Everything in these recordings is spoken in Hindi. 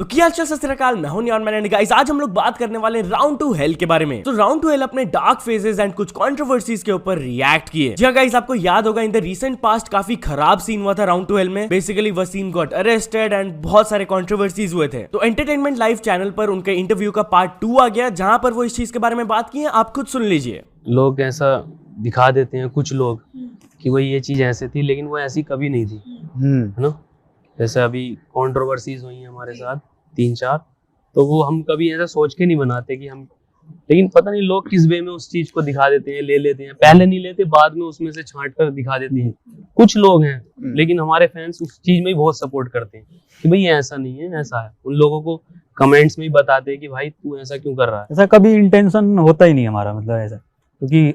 तो क्या अच्छा सत श्री अकाल, मैं हूं नियॉन मैन एंड गाइस आज हम लोग बात करने वाले राउंड टू हेल के बारे में। तो राउंड टू हेल अपने डार्क फेजेस एंड कुछ कंट्रोवर्सीज के ऊपर रिएक्ट किए। जी गाइस, आपको याद होगा इन द रीसेंट पास्ट काफी खराब सीन हुआ था राउंड टू हेल में। Basically Wasim got arrested and बहुत सारे कंट्रोवर्सीज हुए थे। तो एंटरटेनमेंट लाइव चैनल पर उनके इंटरव्यू का पार्ट 2 आ गया, जहां पर वो इस चीज के बारे में बात की है। आप खुद सुन लीजिए। लोग ऐसा दिखा देते हैं कुछ लोग कि वही ये चीज ऐसे थी, लेकिन वो ऐसी कभी नहीं थी, है ना। जैसे अभी कंट्रोवर्सीज हुई हैं हमारे साथ 3-4, तो वो हम कभी ऐसा सोच के नहीं बनाते कि हम, लेकिन पता नहीं लोग किस वे में उस चीज को दिखा देते हैं, ले लेते हैं। पहले नहीं लेते, बाद में उसमें से छांट कर दिखा देते हैं। कुछ लोग हैं, लेकिन हमारे फैंस उस चीज में ही बहुत सपोर्ट करते हैं कि भाई ऐसा नहीं है, ऐसा है। उन लोगों को कमेंट्स में ही बताते हैं कि भाई तू ऐसा क्यों कर रहा है। ऐसा कभी इंटेंशन होता ही नहीं हमारा, मतलब ऐसा, क्योंकि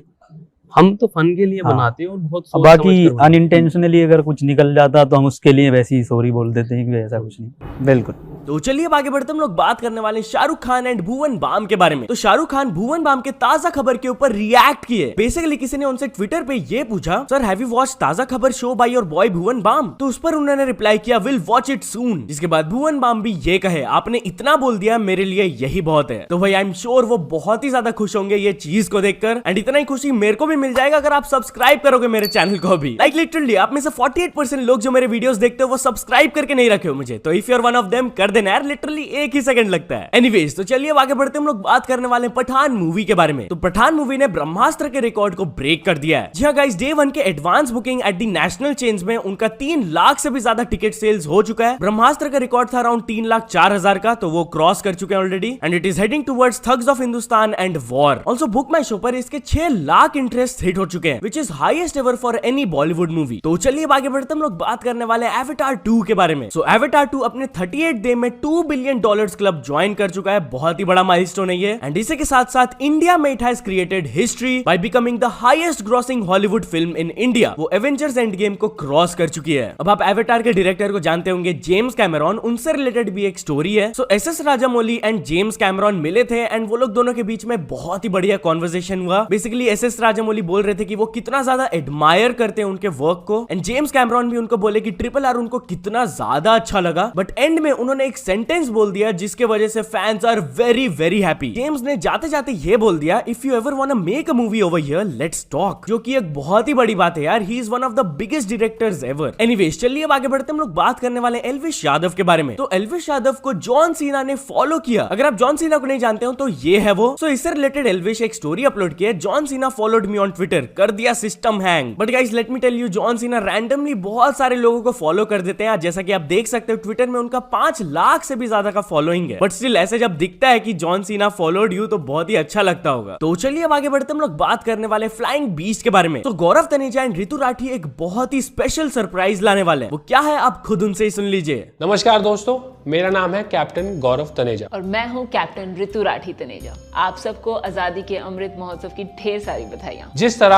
हम तो फन के लिए बनाते हैं और बहुत सोच बाकी अनइंटेंशनली अगर कुछ निकल जाता तो हम उसके लिए वैसे ही सॉरी बोल देते हैं कि ऐसा कुछ नहीं। बिल्कुल। तो चलिए अब आगे बढ़ते हम लोग बात करने वाले शाहरुख खान एंड भुवन बाम के बारे में। तो शाहरुख खान भुवन बाम के ताजा खबर के ऊपर रिएक्ट किए। बेसिकली किसी ने उनसे ट्विटर पे ये पूछा, sir have you watch Taaza Khabar show by your boy Bhuvan Bam? तो उस पर उन्होंने रिप्लाई किया, विल वॉच इट सून। जिसके बाद भुवन बाम भी ये कहे, आपने इतना बोल दिया, मेरे लिए यही बहुत है। तो भाई आई एम श्योर वो बहुत ही ज्यादा खुश होंगे ये चीज को देखकर, एंड इतना ही खुशी मेरे को भी मिल जाएगा अगर आप सब्सक्राइब करोगे मेरे चैनल को भी। लाइक लिटरली आप में से 48% लोग जो मेरे वीडियोस देखते हो वो सब्सक्राइब करके नहीं रखे हो मुझे। तो if you are one of them कर देना यार, लिटरली एक ही सेकंड लगता है। एनीवेज, तो चलिए अब आगे बढ़ते हम लोग बात करने वाले पठान मूवी के बारे में। तो पठान मूवी ने ब्रह्मास्त्र के रिकॉर्ड को ब्रेक कर दिया है। जी हाँ गाइस, डे 1 के advance booking at the national chains में उनका 3 लाख से भी ज्यादा टिकट सेल्स हो चुका है। ब्रह्मास्त्र का रिकॉर्ड था अराउंड 3,04,000 का, तो वो क्रॉस कर चुके हैं already, and it is heading towards thugs of Hindustan and war. Also book my show पर इसके 6 लाख इंटरेस्ट हिट हो चुके हैं, which is highest ever for any Bollywood movie. तो चलिए अब आगे बढ़ते हम लोग बात करने वाले एवेटार 2 के बारे में। सो एवेटार 2 अपने 38 डे में $2 बिलियन क्लब ज्वाइन कर चुका है। बहुत ही बड़ा माइलस्टोन है ये, एंड इसी के साथ साथ इंडिया में it has created history by becoming the highest grossing Hollywood film in India. वो एवेंजर्स एंड गेम को क्रॉस कर चुकी है। अब आप एवेटार के डायरेक्टर को जानते होंगे, जेम्स कैमरॉन। उनसे रिलेटेड भी एक स्टोरी है। So SS Rajamouli and James Cameron मिले थे, एंड वो लोग दोनों के बीच में बहुत ही बढ़िया कॉन्वर्सेशन हुआ। बेसिकली एसएस राजामौली बोल रहे थे कि वो कितना ज्यादा एडमायर करते हैं उनके वर्क को, एंड जेम्स कैमरॉन भी उनको बोले कि RRR उनको कितना ज्यादा अच्छा लगा। बट एंड में उन्होंने एक सेंटेंस बोल दिया जिसके वजह से fans are very very happy. James ने जाते जाते ये बोल दिया, if you ever want to make a movie over here, let's talk, जो कि एक बहुत ही बड़ी बात है यार। He is one of the biggest directors ever. Anyways, चलिए अब आगे बढ़ते हम लोग बात करने वाले एल्विश यादव के बारे में। तो एल्विश यादव को जॉन सीना ने फॉलो किया। अगर आप जॉन सीना को नहीं जानते हो तो ये है वो। सो इससे रिलेटेड एल्विश एक स्टोरी अपलोड किया, John Cena followed me on Twitter, कर दिया system hang. But guys let me tell you, John Cena randomly बहुत सारे लोगों को फॉलो कर देते हैं। जैसा कि आप देख सकते हो ट्विटर में उनका 5 लाख से भी ज्यादा का फॉलोइंग है। बट स्टिल ऐसे जब दिखता है कि जॉन सीना फॉलोड यू तो बहुत ही अच्छा लगता होगा। तो चलिए अब आगे बढ़ते हम लोग बात करने वाले फ्लाइंग बीस्ट के बारे में। तो गौरव तनेजा एंड ऋतु राठी एक बहुत ही स्पेशल सरप्राइज लाने वाले हैं। वो क्या है आप खुद उनसे ही सुन लीजिए। नमस्कार दोस्तों, मेरा नाम है कैप्टन गौरव तनेजा और मैं हूं कैप्टन ऋतु राठी तनेजा। आप सबको आजादी के अमृत महोत्सव की ढेर सारी बधाइयां। जिस तरह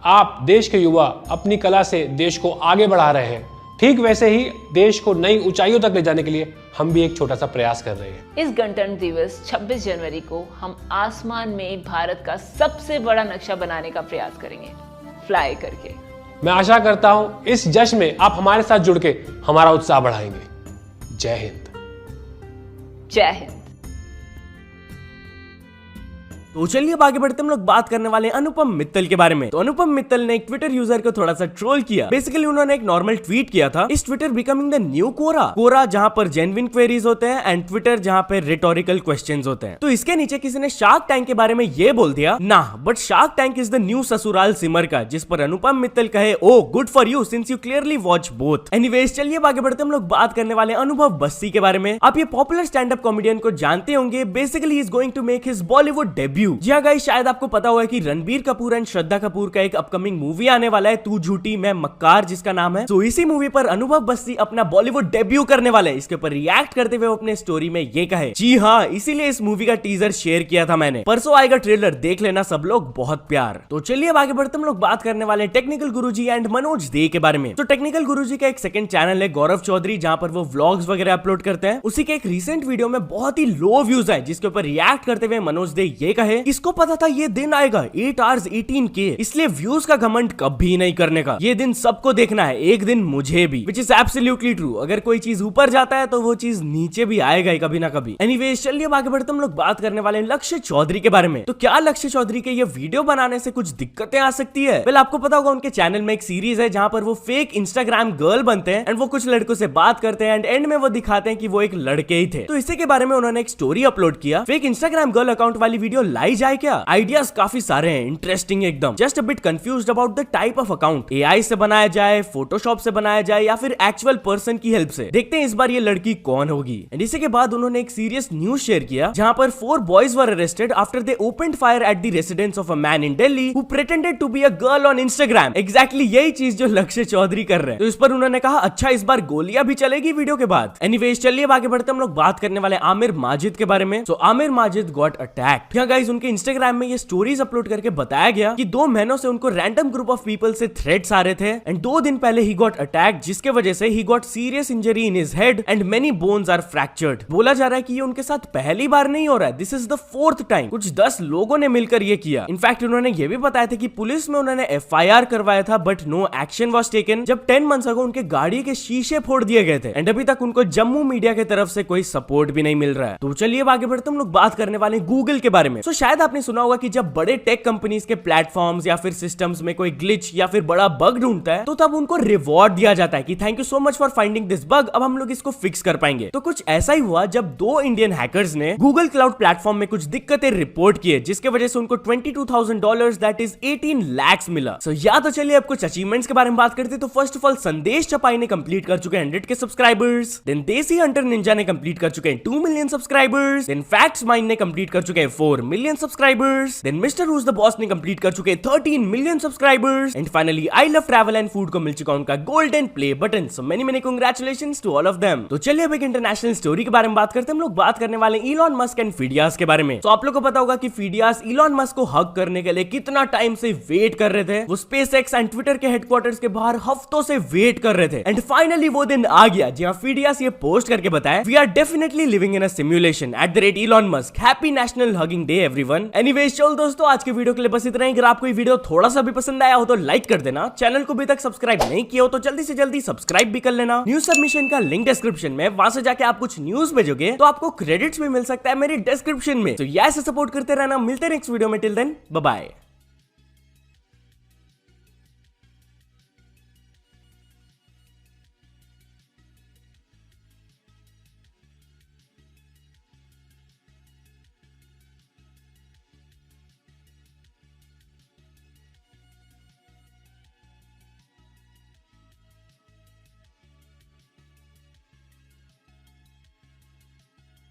आप देश के युवा अपनी कला से देश को आगे बढ़ा रहे हैं, ठीक वैसे ही देश को नई ऊंचाइयों तक ले जाने के लिए हम भी एक छोटा सा प्रयास कर रहे हैं। इस गणतंत्र दिवस 26 जनवरी को हम आसमान में भारत का सबसे बड़ा नक्शा बनाने का प्रयास करेंगे, फ्लाई करके। मैं आशा करता हूं इस जश्न में आप हमारे साथ जुड़ के हमारा उत्साह बढ़ाएंगे। जय हिंद। जय हिंद। तो चलिए अब आगे बढ़ते हम लोग बात करने वाले अनुपम मित्तल के बारे में। तो अनुपम मित्तल ने एक ट्विटर यूजर को थोड़ा सा ट्रोल किया। बेसिकली उन्होंने एक नॉर्मल ट्वीट किया था, इस ट्विटर बिकमिंग द न्यू कोरा जहां पर जेन्युइन क्वेरीज होते हैं एंड ट्विटर जहां पर रिटोरिकल क्वेश्चंस होते हैं। तो इसके नीचे किसी ने शार्क टैंक के बारे में ये बोल दिया, ना but Shark Tank is the new Sasural Simar Ka, जिस पर अनुपम मित्तल कहे, oh good for you since you clearly watch both. Anyways, चलिए अब आगे बढ़ते हम लोग बात करने वाले अनुभव बस्सी के बारे में। आप ये पॉपुलर स्टैंड अप कॉमेडियन को जानते होंगे। Basically is going to make his Bollywood debut. जी गाइस, शायद आपको पता होगा कि रणबीर कपूर एंड श्रद्धा कपूर का एक अपकमिंग मूवी आने वाला है, तू झूठी मैं मक्कार, जिसका नाम है। तो इसी मूवी पर अनुभव बस्सी अपना बॉलीवुड डेब्यू करने वाले हैं। इसके ऊपर रिएक्ट करते हुए अपने स्टोरी में ये कहे, जी हाँ, इसीलिए इस मूवी का टीजर शेयर किया था मैंने, परसों आएगा ट्रेलर, देख लेना सब लोग, बहुत प्यार। तो चलिए अब आगे बढ़ते हम लोग बात करने वाले टेक्निकल गुरुजी एंड मनोज दे के बारे में। तो टेक्निकल गुरुजी का एक सेकंड चैनल है गौरव चौधरी, जहां पर वो व्लॉग्स वगैरह अपलोड करते हैं। उसी के एक रिसेंट वीडियो में बहुत ही लो व्यूज है, जिसके ऊपर रिएक्ट करते हुए मनोज दे ये कहे, होंगे, किसको पता था ये दिन आएगा 8 hours 18K। इसलिए व्यूज का घमंड कभी नहीं करने का, ये दिन सबको देखना है, एक दिन मुझे भी, विच इज एब्सोल्युटली ट्रू। अगर कोई चीज ऊपर जाता है तो वो चीज नीचे भी आएगा ही कभी ना कभी। एनीवेज चलिए अब आगे बढ़ते हम लोग बात करने वाले हैं लक्ष्य चौधरी के बारे में। तो क्या लक्ष्य चौधरी के ये वीडियो बनाने से कुछ दिक्कतें आ सकती है? वेल आपको पता होगा उनके चैनल में एक सीरीज है जहां पर वो फेक इंस्टाग्राम गर्ल बनते हैं एंड वो कुछ लड़कों से बात करते हैं एंड एंड में वो दिखाते हैं कि वो एक लड़के ही थे। तो इसी के बारे में उन्होंने एक स्टोरी अपलोड किया, फेक इंस्टाग्राम गर्ल अकाउंट वाली वीडियो लाई जाए क्या? आइडियाज काफी सारे हैं, इंटरेस्टिंग एकदम, just a bit confused about the type of account. AI से बनाया जाए, फोटोशॉप से बनाया जाए या फिर एक्चुअल पर्सन की हेल्प से। देखते हैं इस बार ये लड़की कौन होगी। एंड इसी के बाद उन्होंने एक सीरियस न्यूज शेयर किया जहां पर 4 boys were arrested after they opened fire at the residence of a man in Delhi who pretended to be a girl on Instagram। Exactly यही चीज जो लक्ष्य चौधरी कर रहे हैं। तो इस पर उन्होंने कहा अच्छा इस बार गोलियां भी चलेगी वीडियो के बाद। एनीवेज चलिए अब आगे बढ़ते हम लोग बात करने वाले आमिर माजिद के बारे में। तो आमिर माजिद गॉट अटैक्ड। क्या गाइस उनके इंस्टाग्राम में ये स्टोरीज अपलोड करके बताया गया कि 2 महीनों से उनको रैंडम ग्रुप ऑफ पीपल से थ्रेट्स आ रहे थे एंड 2 दिन पहले ही गॉट अटैक्ड, जिसके वजह से ही got serious injury in his head and many bones are fractured. बोला जा रहा है कि ये उनके साथ पहली बार नहीं हो रहा है, this is the 4th time. कुछ 10 लोगों ने मिलकर ये किया। इनफैक्ट उन्होंने ये भी बताया था कि पुलिस में उन्होंने FIR करवाया था but no action was taken. जब 10 मंथ्स अगो उनके गाड़ी के शीशे फोड़ दिए गए थे एंड अभी तक उनको जम्मू मीडिया की तरफ से कोई सपोर्ट भी नहीं मिल रहा है। तो चलिए अब आगे बढ़ते हम लोग बात करने वाले गूगल के बारे में। तो शायद आपने सुना होगा कि जब बड़े टेक कंपनीज के प्लेटफॉर्म्स या फिर सिस्टम्स में कोई ग्लिच या फिर बड़ा बग ढूंढता है तो तब उनको रिवॉर्ड दिया जाता है कि thank you so much for finding this bug, अब हम लोग इसको फिक्स कर पाएंगे। तो कुछ ऐसा ही हुआ जब 2 इंडियन हैकर्स ने गूगल क्लाउड प्लेटफॉर्म में कुछ दिक्कतें रिपोर्ट किए, जिसके वजह से उनको $22,000 दैट इज 18 lakhs मिला। सो या तो चलिए अब कुछ अचीवमेंट्स के बारे में बात करते हैं। तो फर्स्ट ऑफ ऑल संदेश चपाई ने कंप्लीट कर चुके हैं 100 के subscribers. Then Desi Hunter Ninja ने कंप्लीट कर चुके हैं 2 million subscribers. Then Facts Mind ने कंप्लीट कर चुके हैं 4 million subscribers. Then Mr Who's the Boss ने कंप्लीट कर चुके हैं 13 million subscribers. And finally I love travel and food को मिल चुका उनका golden play button. So many many congratulations to all of them. तो चलिए अब एक इंटरनेशनल स्टोरी के बारे में बात करते हैं। हम लोग बात करने वाले इलॉन मस्क एंड फिडियास के बारे में। तो आप लोगों को पता होगा कि फिडियास इलॉन मस्क को हग करने के लिए कितना टाइम से वेट कर रहे थे। वो स्पेसएक्स एंड ट्विटर के हेडक्वार्टर्स के बाहर हफ्तों से वेट कर रहे थे एंड फाइनली वो दिन आ गया जहां फिडियास ये पोस्ट करके बताया we are definitely living in a simulation @Elon Musk। Happy national hugging day everyone. Anyways चलो दोस्तों आज के वीडियो के लिए बस इतना ही। अगर आपको ये वीडियो थोड़ा सा भी पसंद आया हो तो लाइक कर देना। चैनल को अभी तक सब्सक्राइब नहीं किया हो तो जल्दी से जल्दी सब्सक्राइब भी कर लेना। न्यूज सबमिशन का लिंक डिस्क्रिप्शन में, वहां से जाके आप कुछ न्यूज भेजोगे तो आपको क्रेडिट्स भी मिल सकता है मेरी डिस्क्रिप्शन में। तो ऐसे सपोर्ट करते रहना। मिलते हैं नेक्स्ट वीडियो में। Till then bye bye.